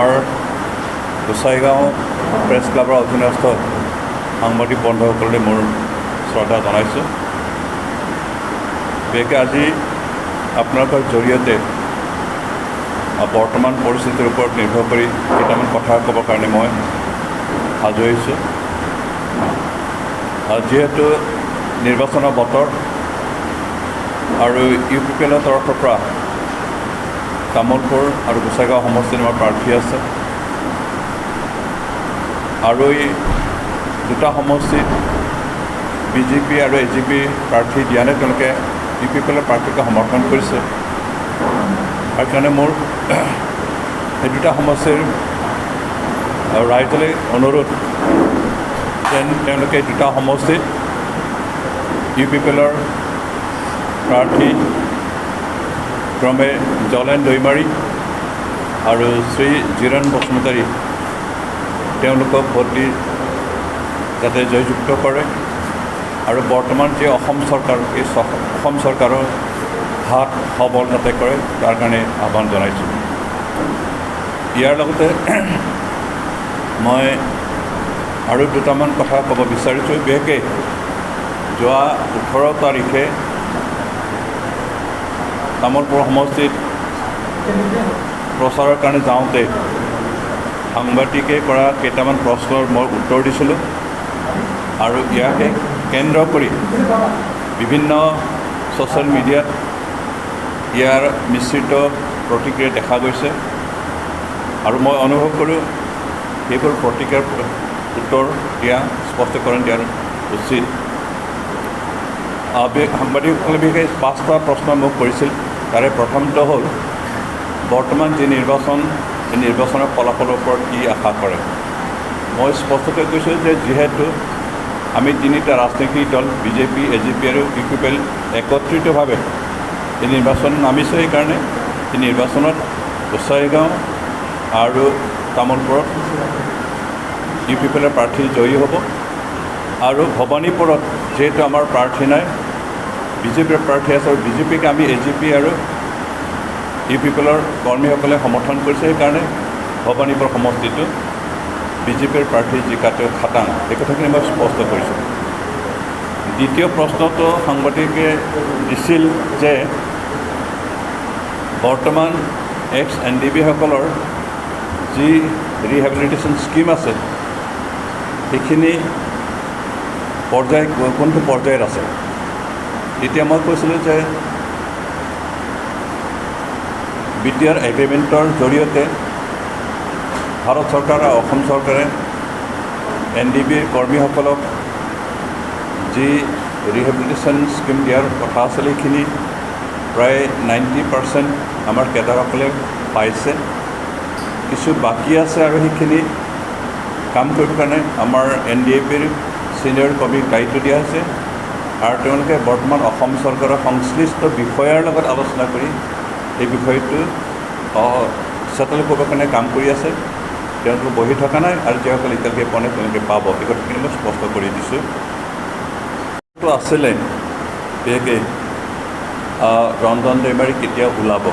আমাৰ গোসাইগাঁও প্ৰেছ ক্লাবৰ অধীনস্থ সাংবাদিক বন্ধুসকললৈ মোৰ শ্ৰদ্ধা জনাইছোঁ। বিশেষকৈ আজি আপোনালোকৰ জৰিয়তে বৰ্তমান পৰিস্থিতিৰ ওপৰত নিৰ্ভৰ কৰি কেইটামান কথা ক'বৰ কাৰণে মই সাজু হৈছোঁ। যিহেতু নিৰ্বাচনৰ বতৰ আৰু UPPL তৰফৰ পৰা তামোলপুৰ আৰু গোসাইগাঁও সমষ্টিত আমাৰ প্ৰাৰ্থী আছে আৰু এই দুটা সমষ্টিত BJP আৰু AGP প্ৰাৰ্থী দিয়া নাই, তেওঁলোকে UPPL প্ৰাৰ্থীকে সমৰ্থন কৰিছে। আৰু কাৰণে মোৰ এই দুটা সমষ্টিৰ ৰাইজলৈ অনুৰোধ যেন তেওঁলোকে এই দুটা সমষ্টিত UPPLৰ প্ৰাৰ্থী ক্ৰমে জলেন দৈমাৰী আৰু শ্ৰী জিৰণ বসুমতাৰী তেওঁলোকক ভোট দি যাতে জয়যুক্ত কৰে আৰু বৰ্তমান যি অসম চৰকাৰ এই অসম চৰকাৰৰ হাত সবল যাতে কৰে তাৰ কাৰণে আহ্বান জনাইছোঁ। ইয়াৰ লগতে মই আৰু দুটামান কথা ক'ব বিচাৰিছোঁ। বিশেষকৈ যোৱা 18 তাৰিখে তামোলপুৰ সমষ্টিত প্ৰচাৰৰ কাৰণে যাওঁতে সাংবাদিকে কৰা কেইটামান প্ৰশ্নৰ মই উত্তৰ দিছিলোঁ আৰু ইয়াকে কেন্দ্ৰ কৰি বিভিন্ন ছ'চিয়েল মিডিয়াত ইয়াৰ মিশ্ৰিত প্ৰতিক্ৰিয়া দেখা গৈছে আৰু মই অনুভৱ কৰোঁ সেইবোৰ প্ৰতিক্ৰিয়াৰ উত্তৰ দিয়া স্পষ্টীকৰণ দিয়াৰ উচিত। সাংবাদিকসকলে বিশেষ 5টা প্ৰশ্ন মোক কৰিছিল। তাৰে প্ৰথমটো হ'ল বৰ্তমান যি নিৰ্বাচন, এই নিৰ্বাচনৰ ফলাফলৰ ওপৰত কি আশা কৰে। মই স্পষ্টকৈ কৈছোঁ যে যিহেতু আমি তিনিটা ৰাজনৈতিক দল BJP, AGP আৰু UPPL একত্ৰিতভাৱে এই নিৰ্বাচন নামিছোঁ। সেইকাৰণে এই নিৰ্বাচনত গোসাইগাঁও আৰু তামোলপুৰত UPPLৰ প্ৰাৰ্থী জয়ী হ'ব আৰু ভৱানীপুৰত যিহেতু আমাৰ প্ৰাৰ্থী নাই, BJPৰ প্ৰাৰ্থী আছে আৰু BJPক আমি AGP আৰু UPPLৰ কৰ্মীসকলে সমৰ্থন কৰিছে। সেইকাৰণে ভৱানীপুৰ সমষ্টিটো BJPৰ প্ৰাৰ্থী জিকাটো খাটাং, এই কথাখিনি মই স্পষ্ট কৰিছোঁ। দ্বিতীয় প্ৰশ্নটো সাংবাদিকে দিছিল যে বৰ্তমান ex-NDB-সকলৰ যি ৰিহেবিলিটেশ্যন স্কিম আছে সেইখিনি কোনটো পৰ্যায়ত আছে। এতিয়া মই কৈছিলোঁ যে BTR এগ্ৰিমেণ্টৰ জৰিয়তে ভাৰত চৰকাৰ আৰু অসম চৰকাৰে NDBৰ কৰ্মীসকলক যি ৰিহেবিলিটেশ্যন স্কিম দিয়াৰ কথা আছিলে সেইখিনি প্ৰায় 90% আমাৰ কেডাৰসকলে পাইছে। কিছু বাকী আছে আৰু সেইখিনি কাম কৰিবৰ কাৰণে আমাৰ NDBৰ ছিনিয়ৰ কৰ্মীক দায়িত্ব দিয়া হৈছে আৰু তেওঁলোকে বৰ্তমান অসম চৰকাৰৰ সংশ্লিষ্ট বিষয়াৰ লগত আলোচনা কৰি এই বিষয়টো চেটেল কৰিবৰ কাৰণে কাম কৰি আছে। তেওঁলোকে বহি থকা নাই আৰু যিসকলে এতিয়ালৈকে পোৱা নাই তেওঁলোকে পাব, এই কথাখিনি মই স্পষ্ট কৰি দিছোঁ। আছিলে বিশেষকৈ ৰঞ্জন দৈমাৰী কেতিয়া ওলাব,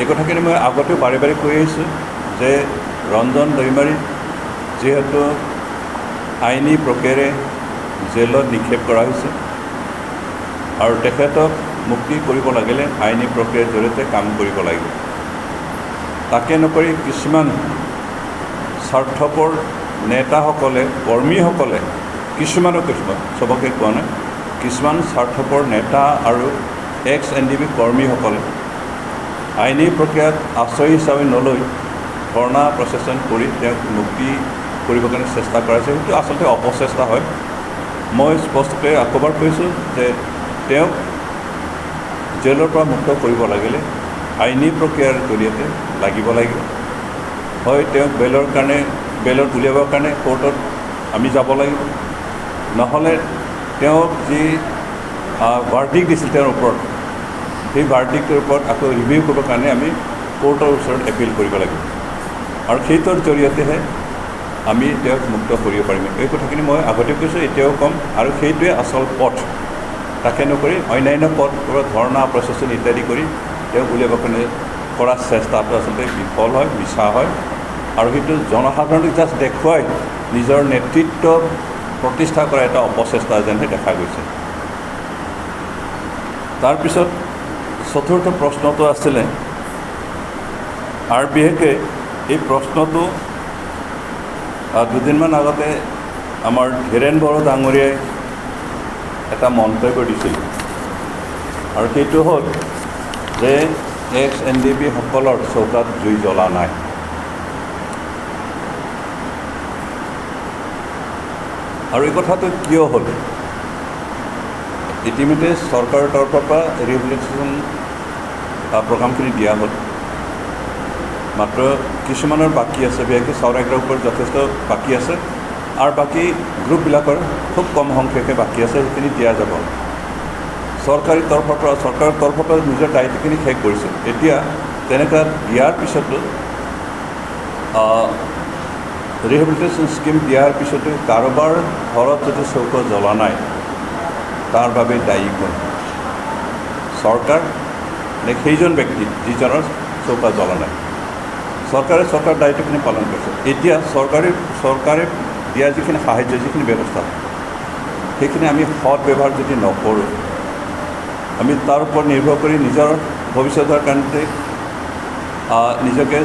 এই কথাখিনি মই আগতেও বাৰে বাৰে কৈ আহিছোঁ যে ৰঞ্জন দৈমাৰী যিহেতু আইনী প্ৰক্ৰিয়াৰে জেলত নিক্ষেপ কৰা হৈছে আৰু তেখেতক মুক্তি কৰিব লাগিলে আইনী প্ৰক্ৰিয়াৰ জৰিয়তে কাম কৰিব লাগিব। তাকে নকৰি কিছুমান স্বাৰ্থপৰ নেতাসকলে, কৰ্মীসকলে, কিছুমান চবকে কোৱা নাই, কিছুমান স্বাৰ্থপৰ নেতা আৰু ex-NDB কৰ্মীসকলে আইনী প্ৰক্ৰিয়াত আশ্ৰয় হিচাপে নলৈ ধৰ্ণা প্ৰচেচন কৰি তেওঁক মুক্তি কৰিবৰ কাৰণে চেষ্টা কৰাইছে। সেইটো আচলতে অপচেষ্টা হয়। মই স্পষ্টকৈ আকবাৰ কৈছোঁ যে তেওঁক জেলৰ পৰা মুক্ত কৰিব লাগিলে আইনী প্ৰক্ৰিয়াৰ জৰিয়তে লাগিব। হয়, তেওঁক বেলত উলিয়াবৰ কাৰণে কোৰ্টত আমি যাব লাগিব, নহ'লে তেওঁক যি ভাৰ্ডিক্ট দিছিল তেওঁৰ ওপৰত, সেই ভাৰ্ডিক্টৰ ওপৰত আকৌ ৰিভিউ কৰিবৰ কাৰণে আমি কোৰ্টৰ ওচৰত এপিল কৰিব লাগিব আৰু সেইটোৰ জৰিয়তেহে আমি তেওঁক মুক্ত কৰিব পাৰিম। এই কথাখিনি মই আগতে কৈছোঁ, এতিয়াও ক'ম আৰু সেইটোৱে আচল পথ। তাকে নকৰি অন্যান্য পথ ধৰ্ণা প্ৰচেচন ইত্যাদি কৰি তেওঁক উলিয়াবৰ কাৰণে কৰা চেষ্টাটো আচলতে বিফল হয়, মিছা হয় আৰু সেইটো জনসাধাৰণক জাষ্ট দেখুৱাই নিজৰ নেতৃত্ব প্ৰতিষ্ঠা কৰা এটা অপচেষ্টা যেনহে দেখা গৈছে। তাৰপিছত চতুৰ্থ প্ৰশ্নটো আছিলে, আৰু বিশেষকৈ এই প্ৰশ্নটো দুদিনমান আগতে আমাৰ ধীৰেণ বড়ো ডাঙৰীয়াই এটা মন্তব্য দিছিল, আৰু সেইটো হ'ল যে ex-NDP সকলৰ চৌকাত জুই জ্বলা নাই। আৰু এই কথাটো কিয় হ'ল? ইতিমধ্যে চৰকাৰৰ তৰফৰ পৰা ৰিহেবিলিটেশ্যন প্ৰগ্ৰামখিনি দিয়া হ'ল, মাত্ৰ কিছুমানৰ বাকী আছে, বিশেষকৈ চৰাইগ্ৰাৰ ওপৰত যথেষ্ট বাকী আছে, আৰু বাকী গ্ৰুপবিলাকৰ খুব কম সংখ্যকে বাকী আছে, সেইখিনি দিয়া যাব। চৰকাৰৰ তৰফৰ পৰা নিজৰ দায়িত্বখিনি শেষ কৰিছে। এতিয়া তেনেকুৱা দিয়াৰ পিছতো ৰিহেবিলিটেশ্যন স্কিম দিয়াৰ পিছতো কাৰোবাৰ ঘৰত যদি চৌকা জ্বলা নাই, তাৰ বাবে দায়ী কোন? চৰকাৰ নে সেইজন ব্যক্তি যিজনৰ চৌকা জ্বলা নাই? চৰকাৰে চৰকাৰৰ দায়িত্বখিনি পালন কৰিছে। এতিয়া চৰকাৰে দিয়া যিখিনি সাহায্য, যিখিনি ব্যৱস্থা, সেইখিনি আমি সৎ ব্যৱহাৰ যদি নকৰোঁ, আমি তাৰ ওপৰত নিৰ্ভৰ কৰি নিজৰ ভৱিষ্যতৰ কাৰণে নিজকে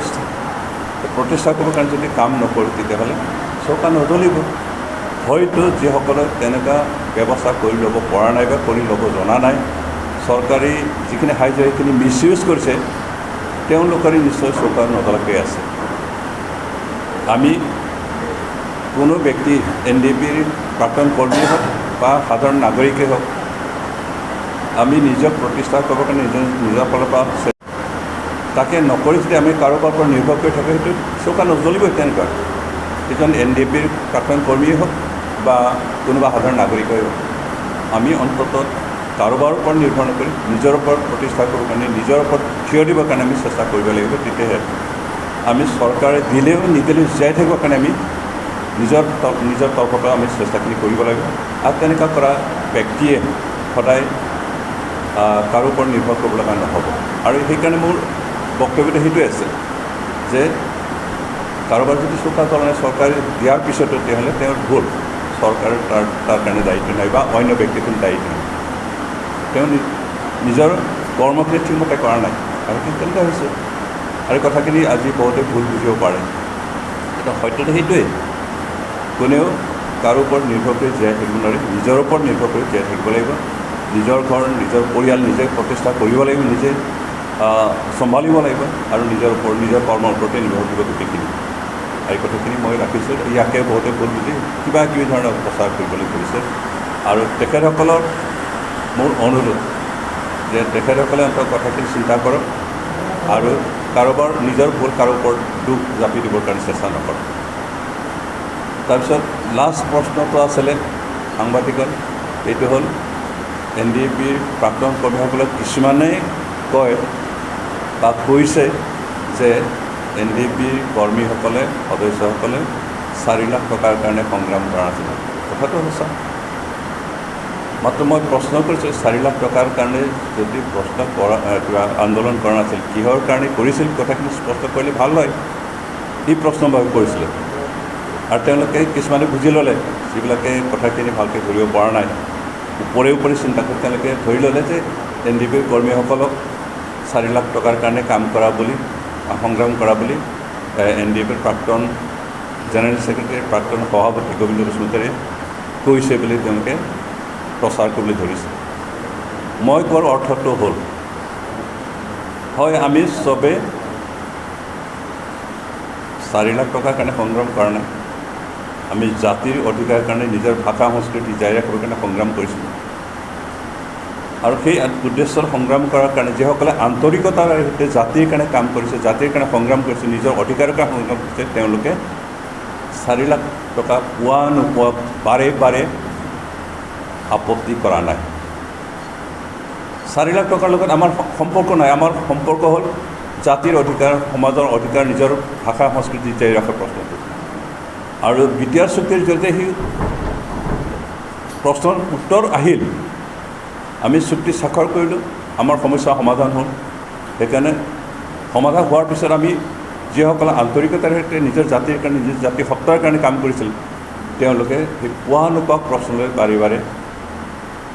প্ৰতিষ্ঠা কৰিবৰ কাৰণে যদি কাম নকৰোঁ, তেতিয়াহ'লে চৌকা নজ্বলিব। হয়তো যিসকলে তেনেকুৱা ব্যৱস্থা কৰি ল'ব পৰা নাই বা কৰি ল'ব জনা নাই, চৰকাৰী যিখিনি সাহায্য সেইখিনি মিছ ইউজ কৰিছে, তেওঁলোকৰে নিশ্চয় চৌকা নজ্বলাকৈ আছে। আমি কোনো ব্যক্তি NDPৰ প্ৰাক্তন কৰ্মী হওক বা সাধাৰণ নাগৰিকেই হওক, আমি নিজক প্ৰতিষ্ঠা কৰিবৰ কাৰণে নিজৰ ফালৰ পৰা তাকে নকৰি যদি আমি কাৰোবাৰ পৰা নিৰ্ভৰ কৰি থাকোঁ, সেইটো চৌকা নজ্বলিবই। তেনেকুৱা এজন NDPৰ প্ৰাক্তন কৰ্মীয়ে হওক বা কোনোবা সাধাৰণ নাগৰিকেই হওক, আমি অন্ততঃ কাৰোবাৰ ওপৰত নিৰ্ভৰ নকৰি নিজৰ ওপৰত প্ৰতিষ্ঠা কৰিবৰ কাৰণে, নিজৰ ওপৰত থিয় দিবৰ কাৰণে আমি চেষ্টা কৰিব লাগিব। তেতিয়াহে আমি চৰকাৰে দিলেও নিদিলেও জীয়াই থাকিবৰ কাৰণে আমি নিজৰ তৰফৰ পৰা আমি চেষ্টাখিনি কৰিব লাগিব। আৰু তেনেকুৱা কৰা ব্যক্তিয়ে সদায় কাৰো ওপৰত নিৰ্ভৰ কৰিব লগা নহ'ব। আৰু সেইকাৰণে মোৰ বক্তব্যটো সেইটোৱে আছে যে কাৰোবাৰ যদি চৌকা জ্বলা নাই, চৰকাৰে দিয়াৰ পিছতো তেতিয়াহ'লে তেওঁৰ ভুল, চৰকাৰৰ তাৰ কাৰণে দায়িত্ব নাই বা অন্য ব্যক্তিটোৰ দায়িত্ব নাই। তেওঁ নিজৰ কৰ্মখিনি ঠিকমতে কৰা নাই, আৰু ঠিক তেনেকুৱা হৈছে। আৰু কথাখিনি আজি বহুতে ভুল বুজিব পাৰে, এটা সত্যটো সেইটোৱেই। কোনেও কাৰো ওপৰত নিৰ্ভৰ কৰি জীয়াই থাকিব নোৱাৰে, নিজৰ ওপৰত নিৰ্ভৰ কৰি জীয়াই থাকিব লাগিব। নিজৰ ঘৰ, নিজৰ পৰিয়াল নিজে প্ৰতিষ্ঠা কৰিব লাগিব, নিজে চম্ভালিব লাগিব, আৰু নিজৰ কৰ্মৰ ওপৰতে নিৰ্ভৰ কৰিব গোটেইখিনি। এই কথাখিনি মই ৰাখিছোঁ। ইয়াকে বহুতে ভুল বুজি কিবা কিবি ধৰণৰ প্ৰচাৰ কৰিবলৈ ধৰিছে। আৰু তেখেতসকলৰ মোৰ অনুৰোধ যে তেখেতসকলে অন্তত কথাখিনি চিন্তা কৰক আৰু কাৰোবাৰ নিজৰ ভুল কাৰো ওপৰত দুখ জাপি দিবৰ কাৰণে চেষ্টা নকৰক। তাৰপিছত লাষ্ট প্ৰশ্নটো আছিলে সাংবাদিকৰ, এইটো হ'ল NDPৰ প্ৰাক্তন কৰ্মীসকলক কিছুমানে কয় বা কৈছে যে NDPৰ কৰ্মীসকলে, সদস্যসকলে 4 লাখ টকাৰ কাৰণে সংগ্ৰাম কৰা নাছিল। কথাটো সঁচা, মাত্ৰ মই প্ৰশ্ন কৰিছোঁ 4 লাখ টকাৰ কাৰণে যদি কিবা আন্দোলন কৰা নাছিল, কিহৰ কাৰণে কৰিছিল? কথাখিনি স্পষ্ট কৰিলে ভাল হয়। এই প্ৰশ্ন মই কৰিছিলে, আৰু তেওঁলোকে কিছুমানে বুজি ল'লে, যিবিলাকে কথাখিনি ভালকৈ ধৰিব পৰা নাই, ওপৰে চিন্তা কৰি তেওঁলোকে ধৰি ল'লে যে NDPৰ কৰ্মীসকলক 4 লাখ টকাৰ কাৰণে কাম কৰা বুলি, সংগ্ৰাম কৰা বুলি NDPৰ প্ৰাক্তন জেনেৰেল ছেক্ৰেটাৰী, প্ৰাক্তন সভাপতি গোবিন্দ বসুমতাৰীয়ে কৈছে বুলি তেওঁলোকে প্ৰচাৰ কৰিবলৈ ধৰিছে। মই কোৱাৰ অৰ্থটো হ'ল, হয় আমি চবে 4 লাখ টকাৰ কাৰণে সংগ্ৰাম কৰা নাই, আমি জাতিৰ অধিকাৰৰ কাৰণে, নিজৰ ভাষা সংস্কৃতি জাৰি ৰাখিবৰ কাৰণে সংগ্ৰাম কৰিছিলোঁ। আৰু সেই উদ্দেশ্যত সংগ্ৰাম কৰাৰ কাৰণে যিসকলে আন্তৰিকতাৰ সৈতে জাতিৰ কাৰণে কাম কৰিছে, জাতিৰ কাৰণে সংগ্ৰাম কৰিছে, নিজৰ অধিকাৰৰ কাৰণে সংগ্ৰাম কৰিছে, তেওঁলোকে 4 লাখ টকা পোৱা নোপোৱা বাৰে আপত্তি কৰা নাই। 4 লাখ টকাৰ লগত আমাৰ সম্পৰ্ক নাই। আমাৰ সম্পৰ্ক হ'ল জাতিৰ অধিকাৰ, সমাজৰ অধিকাৰ, নিজৰ ভাষা সংস্কৃতি জাৰি ৰখাৰ প্ৰশ্নটো। আৰু বিটিআৰ চুক্তিৰ জৰিয়তে সেই প্ৰশ্নৰ উত্তৰ আহিল, আমি চুক্তি স্বাক্ষৰ কৰিলোঁ, আমাৰ সমস্যা সমাধান হ'ল। সেইকাৰণে সমাধা হোৱাৰ পিছত আমি যিসকলে আন্তৰিকতাৰ সৈতে নিজৰ জাতিৰ কাৰণে নিজৰ জাতি সত্তাৰ কাৰণে কাম কৰিছিল তেওঁলোকে সেই পোৱা নোপোৱা প্ৰশ্নলৈ বাৰে বাৰে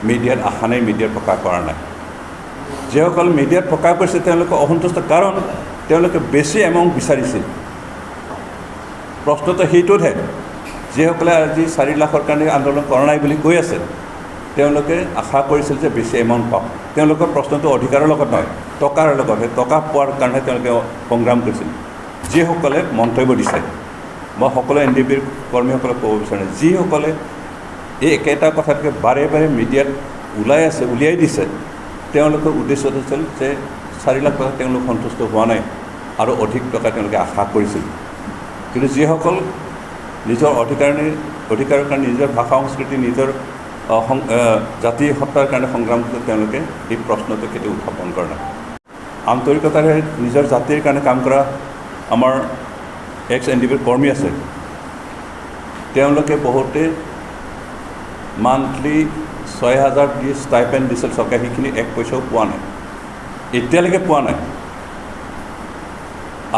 মিডিয়াত অহা নাই, মিডিয়াত প্ৰকাশ কৰা নাই। যিসকল মিডিয়াত প্ৰকাশ কৰিছে তেওঁলোকে অসন্তুষ্ট, কাৰণ তেওঁলোকে বেছি এমাউণ্ট বিচাৰিছিল। প্ৰশ্নটো সেইটোতহে, যিসকলে আজি 4 লাখৰ কাৰণে আন্দোলন কৰা নাই বুলি কৈ আছে তেওঁলোকে আশা কৰিছিল যে বেছি এমাউণ্ট পাওক। তেওঁলোকৰ প্ৰশ্নটো অধিকাৰৰ লগত নহয়, টকাৰ লগতহে। টকা পোৱাৰ কাৰণে তেওঁলোকে সংগ্ৰাম কৰিছিল। যিসকলে মন্তব্য দিছে, মই সকলো NDPৰ কৰ্মীসকলক ক'ব বিচাৰোঁ, যিসকলে এই একেটা কথাটোকে বাৰে বাৰে মিডিয়াত উলিয়াই দিছে, তেওঁলোকৰ উদ্দেশ্য আছিল যে 4 লাখ টকা তেওঁলোক সন্তুষ্ট হোৱা নাই আৰু অধিক টকা তেওঁলোকে আশা কৰিছিল। কিন্তু যিসকল নিজৰ অধিকাৰৰ কাৰণে নিজৰ ভাষা সংস্কৃতি নিজৰ জাতি সত্তাৰ কাৰণে সংগ্ৰাম কৰিছে, তেওঁলোকে এই প্ৰশ্নটো কেতিয়াও উত্থাপন কৰা নাই। আন্তৰিকতাৰে নিজৰ জাতিৰ কাৰণে কাম কৰা আমাৰ ex-NDPৰ কৰ্মী আছে, তেওঁলোকে বহুতে মান্থলি 6,000 দি ষ্টাইপেণ্ড দিছিল চৰকাৰে, সেইখিনি 1 পইচাও পোৱা নাই, এতিয়ালৈকে পোৱা নাই।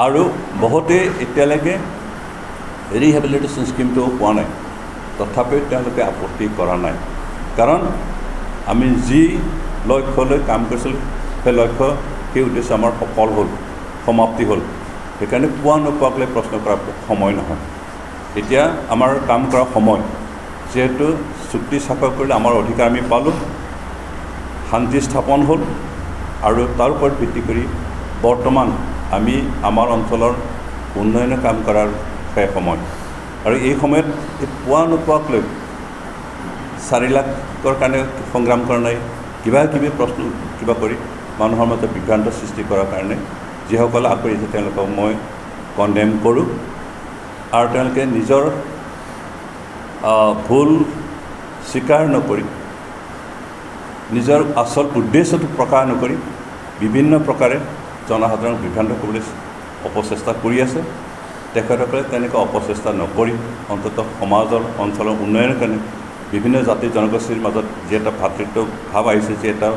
আৰু বহুতে এতিয়ালৈকে ৰিহেবিলিটেশ্যন স্কিমটোও পোৱা নাই, তথাপিও তেওঁলোকে আপত্তি কৰা নাই। কাৰণ আমি যি লক্ষ্যলৈ কাম কৰিছিলোঁ সেই লক্ষ্য, সেই উদ্দেশ্য আমাৰ সফল হ'ল, সমাপ্তি হ'ল। সেইকাৰণে পোৱা নোপোৱাক লৈ প্ৰশ্ন কৰা সময় নহয়, এতিয়া আমাৰ কাম কৰা সময়। যিহেতু চুক্তি স্বাক্ষৰ কৰিলে আমাৰ অধিকাৰ আমি পালোঁ, শান্তি স্থাপন হ'ল, আৰু তাৰ ওপৰত ভিত্তি কৰি বৰ্তমান আমি আমাৰ অঞ্চলৰ উন্নয়নৰ কাম কৰাৰ সময়। আৰু এই সময়ত এই পোৱা নোপোৱাক লৈ 4 লাখৰ কাৰণে সংগ্ৰাম কৰা নাই, কিবাকিবি প্ৰশ্ন কৰি মানুহৰ মাজত বিভ্ৰান্ত সৃষ্টি কৰাৰ কাৰণে যিসকলে আগবাঢ়িছে তেওঁলোকক মই কণ্ডেম কৰোঁ। আৰু তেওঁলোকে নিজৰ ভুল স্বীকাৰ নকৰি, নিজৰ আচল উদ্দেশ্যটো প্ৰকাশ নকৰি বিভিন্ন প্ৰকাৰে জনসাধাৰণক বিভ্ৰান্ত কৰিবলৈ অপচেষ্টা কৰি আছে। তেখেতসকলে তেনেকৈ অপচেষ্টা নকৰি অন্ততঃ সমাজৰ অঞ্চলৰ উন্নয়নৰ কাৰণে বিভিন্ন জাতি জনগোষ্ঠীৰ মাজত যি এটা ভাতৃত্ব ভাৱ আহিছে, যি এটা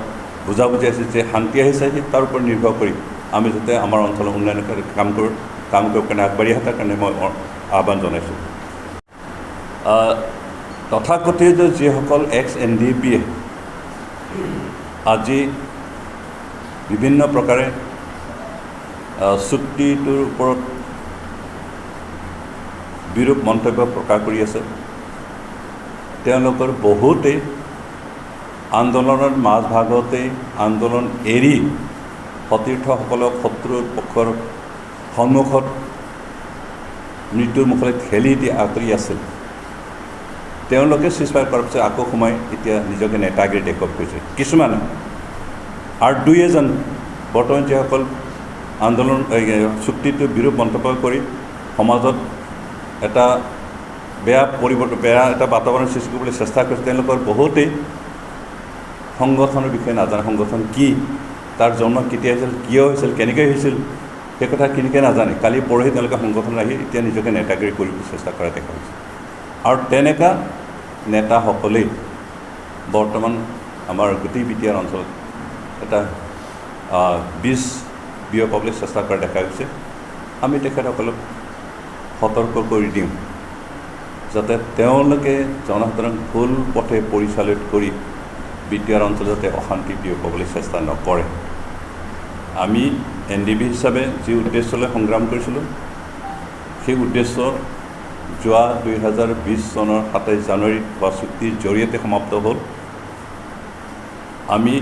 বুজাবুজি আহিছে, যে শান্তি আহিছে, তাৰ ওপৰত নিৰ্ভৰ কৰি আমি যাতে আমাৰ অঞ্চলৰ উন্নয়নৰ কাৰণে কাম কৰিবৰ কাৰণে আগবাঢ়ি অহাৰ কাৰণে মই আহ্বান জনাইছোঁ। তথাকথিত যিসকল ex-NDP আজি বিভিন্ন প্ৰকাৰে চুক্তিটোৰ ওপৰত বিৰূপ মন্তব্য প্ৰকাশ কৰি আছে, তেওঁলোকৰ বহুতেই আন্দোলনৰ মাজভাগতেই আন্দোলন এৰি সতীৰ্থসকলক শত্ৰুৰ পক্ষৰ সন্মুখত মৃত্যুৰ মুখলৈ ঠেলি দি আঁতৰি আছিল। তেওঁলোকে চিজফায়াৰ কৰাৰ পিছত আকৌ সোমাই এতিয়া নিজকে নেতাগিৰি দেখুৱাব খুজিছে কিছুমানে। আৰু 2-এজন বৰ্তমান যিসকল আন্দোলন চুক্তিটো বিৰূপ মন্তব্য কৰি সমাজত এটা বেয়া এটা বাতাবৰণ সৃষ্টি কৰিবলৈ চেষ্টা কৰিছে, তেওঁলোকৰ বহুতেই সংগঠনৰ বিষয়ে নাজানে। সংগঠন কি, তাৰ জন্ম কেতিয়া হৈছিল, কিয় হৈছিল, কেনেকৈ হৈছিল, সেই কথা কেনেকৈ নাজানে। কালি পৰহি তেওঁলোকে সংগঠনত আহি এতিয়া নিজকে নেতাগিৰি কৰিবলৈ চেষ্টা কৰা দেখা হৈছে। আৰু তেনেকুৱা নেতাসকলেই বৰ্তমান আমাৰ গোটেই বিটিআৰ অঞ্চলত এটা বীজ বিয়পাবলৈ চেষ্টা কৰা দেখা গৈছে। আমি তেখেতসকলক সতৰ্ক কৰি দিওঁ যাতে তেওঁলোকে জনসাধাৰণক ভুল পথে পৰিচালিত কৰি বিটিআৰ অঞ্চলত যাতে অশান্তি বিয়পাবলৈ চেষ্টা নকৰে। আমি NDP হিচাপে যি উদ্দেশ্যলৈ সংগ্ৰাম কৰিছিলোঁ সেই উদ্দেশ্য যোৱা 2020 চনৰ 27 জানুৱাৰীত হোৱা চুক্তিৰ জৰিয়তে সমাপ্ত হ'ল। আমি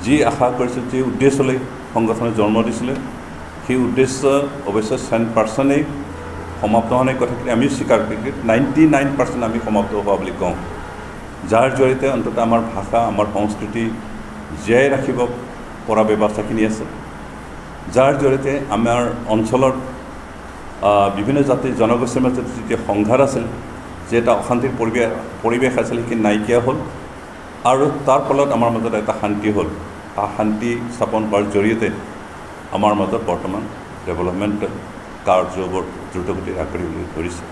যি আশা কৰিছোঁ, যি উদ্দেশ্যলৈ সংগঠনে জন্ম দিছিলে, সেই উদ্দেশ্য অৱশ্যে 100%ই সমাপ্ত হোৱা নাই কথাখিনি আমি স্বীকাৰ কৰি 99% আমি সমাপ্ত হোৱা বুলি কওঁ, যাৰ জৰিয়তে অন্ততঃ আমাৰ ভাষা, আমাৰ সংস্কৃতি জীয়াই ৰাখিব পৰা ব্যৱস্থাখিনি আছে, যাৰ জৰিয়তে আমাৰ অঞ্চলৰ বিভিন্ন জাতি জনগোষ্ঠীৰ মাজত যেতিয়া সংঘাত আছিল, যে এটা অশান্তিৰ পৰিৱেশ আছিল, সেইখিনি নাইকিয়া হ'ল। আৰু তাৰ ফলত আমাৰ মাজত এটা শান্তি হ'ল। শান্তি স্থাপন হোৱাৰ জৰিয়তে আমাৰ মাজত বৰ্তমান ডেভেলপমেণ্ট কাৰ্যবোৰ দ্ৰুতগতিত আগবাঢ়িবলৈ ধৰিছে।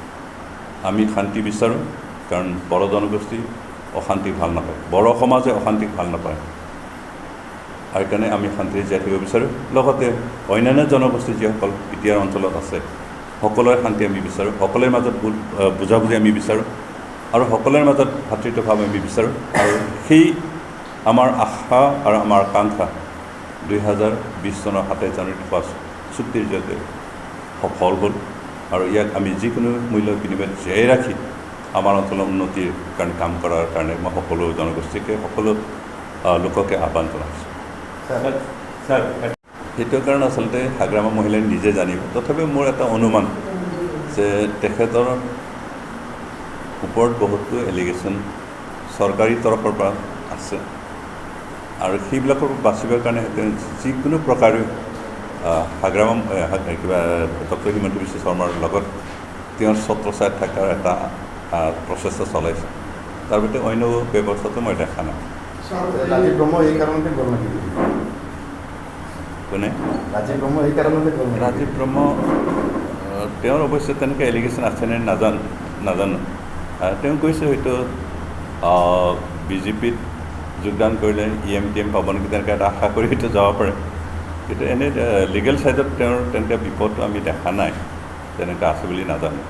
আমি শান্তি বিচাৰোঁ, কাৰণ বড়ো জনগোষ্ঠী অশান্তি ভাল নাপায়, বড়ো সমাজে অশান্তিক ভাল নাপায়। আৰু কাৰণে আমি শান্তিৰে জীয়াই থাকিব বিচাৰোঁ লগতে অন্যান্য জনগোষ্ঠী যিসকল বিটিআৰ অঞ্চলত আছে সকলোৰে শান্তি আমি বিচাৰোঁ সকলোৰে মাজত বুজাবুজি আমি বিচাৰোঁ আৰু সকলোৰে মাজত ভাতৃত্বভাৱ আমি বিচাৰোঁ আৰু সেই আমাৰ আশা আৰু আমাৰ আকাংক্ষা 2020 চনৰ 27 জানুৱাৰীত হোৱা চুক্তিৰ জৰিয়তে সফল হ'ল আৰু ইয়াক আমি যিকোনো মূল্য বিনিময়ত জীয়াই ৰাখি আমাৰ অঞ্চলৰ উন্নতিৰ কাৰণে কাম কৰাৰ কাৰণে মই সকলো জনগোষ্ঠীকে সকলো লোককে আহ্বান জনাইছোঁ সেইটো কাৰণে আচলতে হাগ্ৰামা মহিলাই নিজে জানিব তথাপিও মোৰ এটা অনুমান যে তেখেতৰ ওপৰত বহুতো এলিগেশ্যন চৰকাৰী তৰফৰ পৰা আছে আৰু সেইবিলাকৰ বাচিবৰ কাৰণে যিকোনো প্ৰকাৰে হাগ্ৰামা কিবা ডক্টৰ হিমন্ত বিশ্ব শৰ্মাৰ লগত তেওঁৰ ছত্ৰছায়াত থকাৰ এটা প্ৰচেষ্টা চলাইছে তাৰ ভিতৰত অন্য ব্যৱস্থাটো মই দেখা নাই ৰাজীৱ ব্ৰহ্ম এই কাৰণতে গ'ল নেকি কোনে ৰাজীৱ ব্ৰহ্ম এই কাৰণতে গ'ল ৰাজীৱ ব্ৰহ্ম তেওঁৰ অৱশ্যে তেনেকৈ এলিগেশ্যন আছেনে নাজানো তেওঁ কৈছে হয়তো বিজেপিত যোগদান কৰিলে EM পাব নেকি তেনেকৈ এটা আশা কৰি হয়তো যাব পাৰে কিন্তু এনেই লিগেল ছাইডত তেওঁৰ তেনেকৈ বিপদটো আমি দেখা নাই তেনেকৈ আছে বুলি নাজানো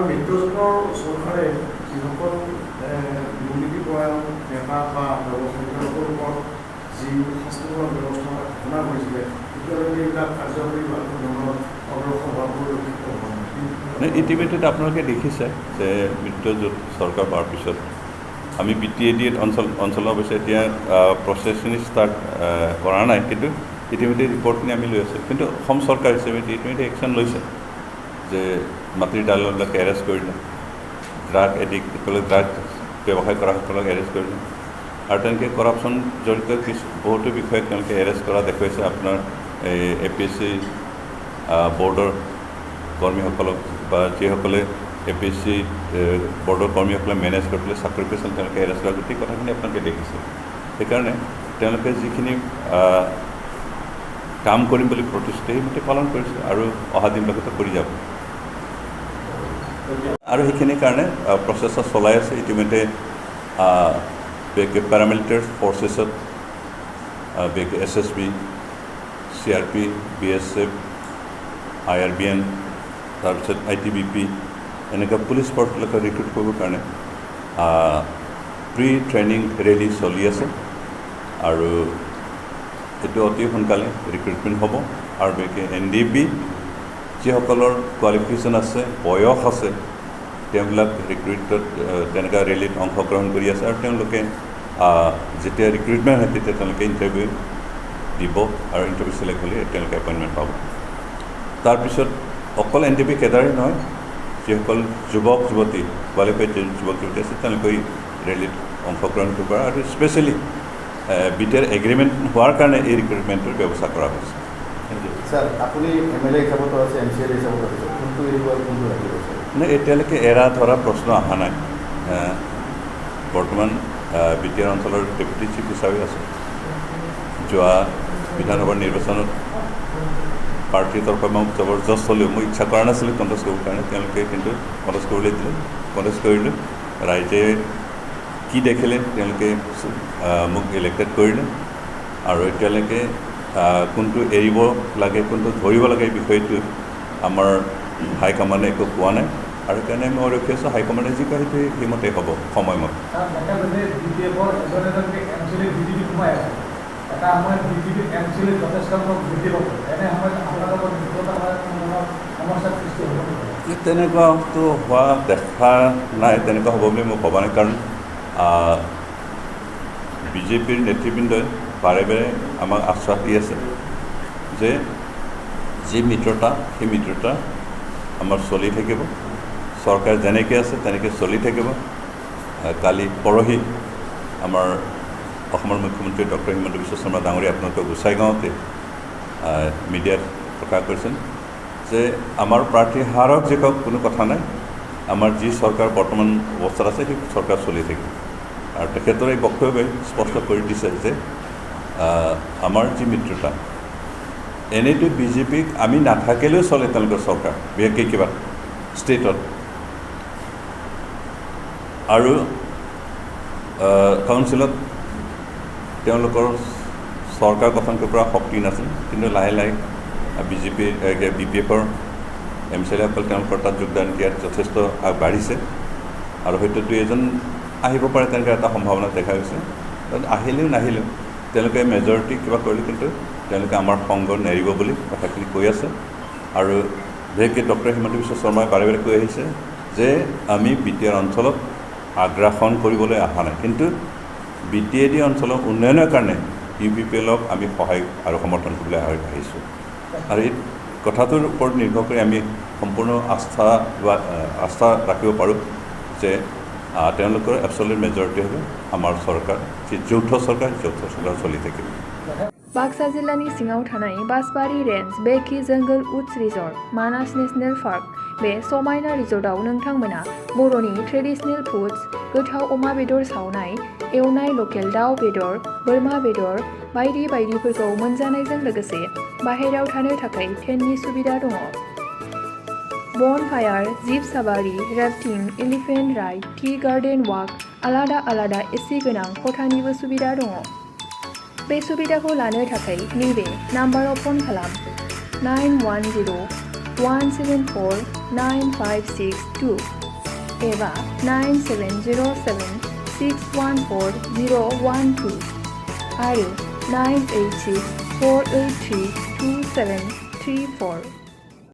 মিত্ৰজোঁটৰ চৰকাৰে যিসকল দুৰ্নীতিপৰায়ণ নেতা বা ব্যৱসায়ীসকলৰ ওপৰত যি শাস্তিমূলক ব্যৱস্থা ঘোষণা কৰিছিলে তেতিয়ালৈকে এইবিলাক কাৰ্যকৰী বা ধৰণৰ অগ্ৰসৰ হোৱা পৰিলক্ষিত হোৱা নাই ইতিমধ্যে আপোনালোকে দেখিছে যে মিত্ৰজোঁট চৰকাৰ হোৱাৰ পিছত আমি BTAD অঞ্চলৰ অৱশ্যে এতিয়া প্ৰচেছখিনি ষ্টাৰ্ট কৰা নাই কিন্তু ইতিমধ্যে ৰিপৰ্টখিনি আমি লৈ আছোঁ কিন্তু অসম চৰকাৰ হিচাপে ইতিমধ্যে একশ্যন লৈছে যে মাটিৰ দালালবিলাকে এৰেষ্ট কৰিলে ড্ৰাগ এডিক্টসকলে ড্ৰাগ ব্যৱসায় কৰাসকলক এৰেষ্ট কৰিলে আৰু তেনেকৈ কৰাপশ্যন জড়িত বহুতো বিষয়ত তেওঁলোকে এৰেষ্ট কৰা দেখুৱাইছে আপোনাৰ এই APSC বৰ্ডৰ কৰ্মীসকলক বা যিসকলে APSC বৰ্ডৰ কৰ্মীসকলে মেনেজ কৰি পেলাই চাকৰি পাইছিল তেওঁলোকে এৰেষ্ট কৰা গোটেই কথাখিনি আপোনালোকে দেখিছে সেইকাৰণে তেওঁলোকে যিখিনি কাম কৰিম বুলি প্ৰতিশ্ৰুতি সেইমতে পালন কৰিছে আৰু অহা দিনবিলাকতো কৰি যাব আৰু সেইখিনিৰ কাৰণে প্ৰচেষ্টা চলাই আছে ইতিমধ্যে পেৰামিলিটাৰী ফৰ্চেছত SSB CRP BSF IRBN তাৰপিছত ITBP এনেকুৱা পুলিচ ফৰ্চবিলাকক ৰিক্ৰুট কৰিবৰ কাৰণে প্ৰি ট্ৰেইনিং ৰেলী চলি আছে আৰু এইটো অতি সোনকালে ৰিক্ৰুটমেণ্ট হ'ব আৰু বিশেষকৈ NDB যিসকলৰ কোৱালিফিকেশ্যন আছে বয়স আছে তেওঁবিলাক ৰিক্ৰুইটত তেনেকুৱা ৰেলীত অংশগ্ৰহণ কৰি আছে আৰু তেওঁলোকে যেতিয়া ৰিক্ৰুইটমেণ্ট হয় তেতিয়া তেওঁলোকে ইণ্টাৰভিউ দিব আৰু ইণ্টাৰভিউ চিলেক্ট হ'লে তেওঁলোকে এপইণ্টমেণ্ট পাব তাৰপিছত অকল NDB কেডাৰেই নহয় যিসকল যুৱক যুৱতী কোৱালিফাইড যুৱক যুৱতী আছে তেওঁলোকে ৰেলীত অংশগ্ৰহণ কৰিব পাৰে আৰু স্পেচিয়েলি BTAৰ এগ্ৰিমেণ্ট হোৱাৰ কাৰণে এই ৰিক্ৰুইটমেণ্টৰ ব্যৱস্থা কৰা হৈছে স্যাৰ আপুনি MLA হিচাপত আছে MCL হিচাপত আছে কোনটো এৰিব আৰু কোনটো ৰাখিব মানে এতিয়ালৈকে এৰা ধৰা প্ৰশ্ন অহা নাই বৰ্তমান BTAৰ অঞ্চলৰ ডেপুটি চিফ হিচাপে আছে যোৱা বিধানসভাৰ নিৰ্বাচনত পাৰ্টীৰ তৰফৰ পৰা জবৰদস্ত হ'লেও মই ইচ্ছা কৰা নাছিলোঁ কণ্টেষ্ট কৰিবৰ কাৰণে তেওঁলোকে কিন্তু কণ্টেষ্ট কৰিবলৈ দিলে কণ্টেষ্ট কৰিলোঁ ৰাইজে কি দেখিলে তেওঁলোকে মোক ইলেক্টেড কৰিলে আৰু এতিয়ালৈকে কোনটো এৰিব লাগে কোনটো ধৰিব লাগে এই বিষয়টো আমাৰ হাইকমাণ্ডে একো কোৱা নাই আৰু সেইকাৰণে মই ৰখি আছোঁ হাইকমাণ্ডে যি কয় সেইটো সেইমতে হ'ব সময়মতে তেনেকুৱাটো হোৱা দেখা নাই তেনেকুৱা হ'ব বুলি মই ভবা নাই কাৰণ বিজেপিৰ নেতৃবৃন্দই বাৰে বাৰে আমাক আশ্বাস দি আছে যে যি মিত্ৰতা সেই মিত্ৰতা আমাৰ চলি থাকিব চৰকাৰ যেনেকৈ আছে তেনেকৈ চলি থাকিব কালি পৰহি আমাৰ অসমৰ মুখ্যমন্ত্ৰী ডক্টৰ হিমন্ত বিশ্ব শৰ্মা ডাঙৰীয়া আপোনালোকে গোসাইগাঁৱতে মিডিয়াত প্ৰকাশ কৰিছিল যে আমাৰ প্ৰাৰ্থী হাৰক জিকক কোনো কথা নাই আমাৰ যি চৰকাৰ বৰ্তমান অৱস্থাত আছে সেই চৰকাৰ চলি থাকিব আৰু তেখেতৰ এই বক্তব্যই স্পষ্ট কৰি দিছে যে আমাৰ যি মিত্ৰতা এনেইতো বিজেপিক আমি নাথাকিলেও চলে তেওঁলোকৰ চৰকাৰ বিশেষকৈ কিবা ষ্টেটত আৰু কাউন্সিলত তেওঁলোকৰ চৰকাৰ গঠন কৰিব পৰা শক্তি নাছিল, কিন্তু লাহে লাহে বিজেপি BPFৰ MCLসকল তেওঁলোকৰ তাত যোগদান দিয়াত যথেষ্ট আগবাঢ়িছে আৰু হয়তো দুই এজন আহিব পাৰে তেনেকৈ এটা সম্ভাৱনা দেখা গৈছে। আহিলেও নাহিলেও তেওঁলোকে মেজৰিটি কিবা কৰিলে, কিন্তু তেওঁলোকে আমাৰ সংগ নেৰিব বুলি কথাখিনি কৈ আছে। আৰু বিশেষকৈ ডক্টৰ হিমন্ত বিশ্ব শৰ্মাই বাৰে বাৰে কৈ আহিছে যে আমি BTR অঞ্চলত আগ্ৰাসন কৰিবলৈ অহা নাই, কিন্তু BTAD অঞ্চলৰ উন্নয়নৰ কাৰণে UPPLক আমি সহায় আৰু সমৰ্থন কৰিবলৈ আহিছোঁ। আৰু এই কথাটোৰ ওপৰত নিৰ্ভৰ কৰি আমি সম্পূৰ্ণ আস্থা ৰাখিব পাৰোঁ যে তেওঁলোকৰ এবছলিউট মেজৰিটি হ'ব আমাৰ চৰকাৰ, যি যৌথ চৰকাৰ চলি থাকিব। बाक्सा जिल्लानि सिङाव थानाय बासबारि रेन्ज बेकि जंगल उड्स रिजर्ट मानास नेशनेल पार्क बे समायना रिजर्टआव नोंथांमोना बर'नि ट्रेडिशनेल फुड्स गोथाव अमा बेदर सावनाय, एवनाय लकेल दाउ बेदर, बोरमा बेदर बायदि बायदिफोरखौ मोनजानायजों लोगोसे बाहेरायाव थानो थाखाय टेन्टनि सुबिदा दङ। Bonfire, jeep safari, rafting, elephant ride, tea garden walk, आलादा आलादा एसि गोनां खथानिबो सुबिदा दङ। बे सुबिदाखौ लानो थाखाय नैबे नाम्बाराव फन खालाम 9101174956 एबा 9707614012 आरो 98648327734